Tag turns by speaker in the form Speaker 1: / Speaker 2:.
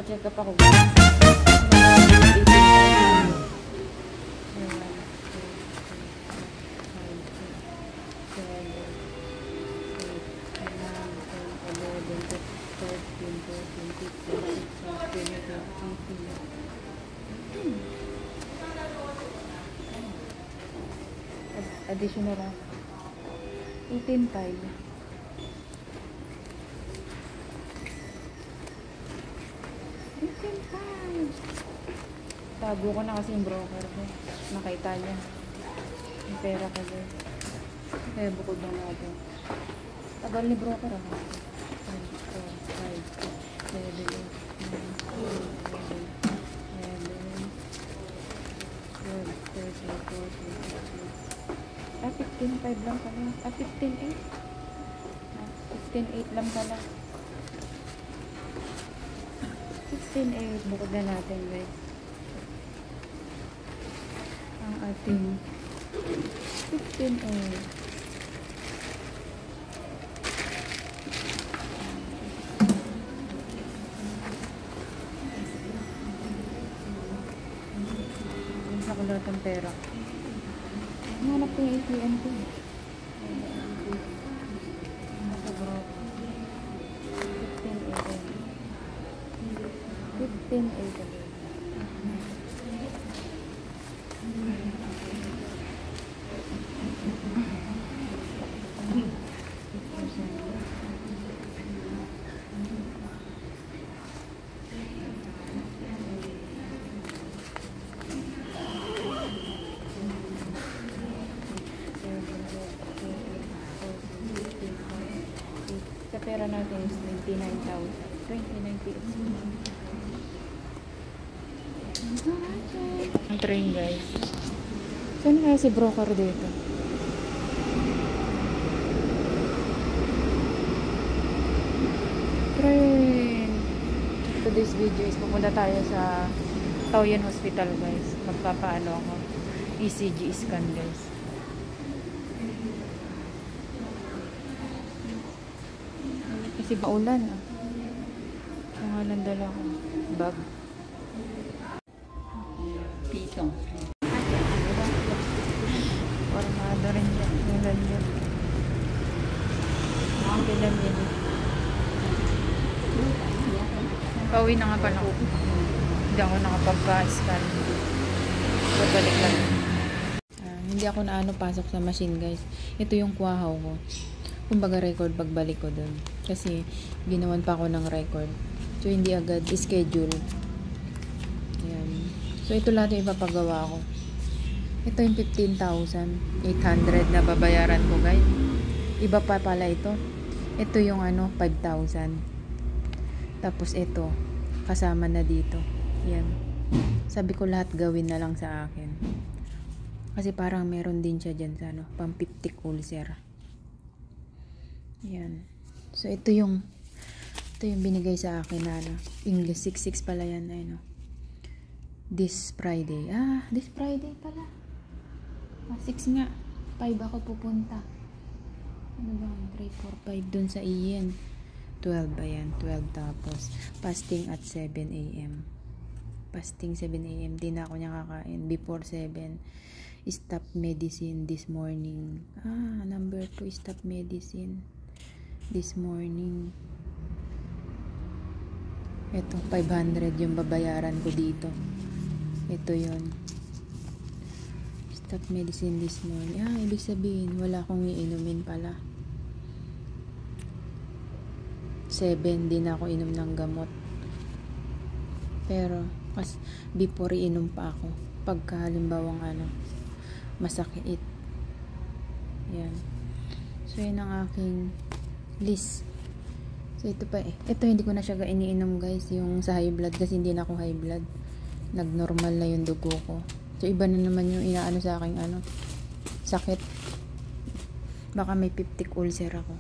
Speaker 1: Nagpa-check up ako guys. 18,000. Additional na 18,500. Tago ko na kasi yung broker ko. Nakita niya. Yung pera ko doon. Kaya bukod na natin. Tagal ni broker ako. 15,500 lang pala. 15,800. 15,800 lang pala. 16,800. Bukod na natin guys. Ang ating 15,800. Sa kulot ang pera. Hanap ko yung ATM ko. Nasa bro. 15,800. Sa pera natin is 29,000. 20,98. Ang train guys. Saan kaya si broker dito? Train. Today's video is pupunta tayo sa Taoyuan Hospital guys. Magpapaano ako. ECG scan guys. Kasi maulan ah. Ang halang dala ko. Bag. Pitong. Formado rin yan. Yung ganyan. Ang bilang yan. Pauwi na nga pala ako. Hindi ako nakapagpa-scan. Babalik lang. Hindi ako na pasok sa machine guys. Ito yung kuwahaw ko. Kumbaga record pagbalik ko dun. Kasi ginawan pa ako ng record. So hindi agad schedule. Ayan. So ito lahat yung ipapagawa ko. Ito yung 15,800 na babayaran ko guys. Iba pa pala ito. Ito yung 5,000. Tapos ito kasama na dito. Ayan. Sabi ko lahat gawin na lang sa akin. Kasi parang meron din siya dyan sa pampiptik ulcer. Yan. So ito yung binigay sa akin na English 66 pala yan this Friday. This Friday pala. 6 nga. 5 ako pupunta. Ano ba? 3, 4, 5 dun sa Ian. 12 ba yan? 12 tapos fasting at 7 AM. Fasting 7 AM. Di na ako niya kakain. Before 7 stop medicine this morning. Number 2 stop medicine this morning. Ito 500 yung babayaran ko dito. Ito yon. Stop medicine this morning. Ibig sabihin wala akong iinumin pala. 7 din ako inom ng gamot. Pero before iinom pa ako pagka halimbawang masakit. Yan. So yun ang aking list. So ito pa ito hindi ko na siya iniinom guys, yung sa high blood kasi hindi na ako high blood. Nagnormal na yung dugo ko. So iba na naman yung inaano sa aking sakit. Baka may peptic ulcer ako.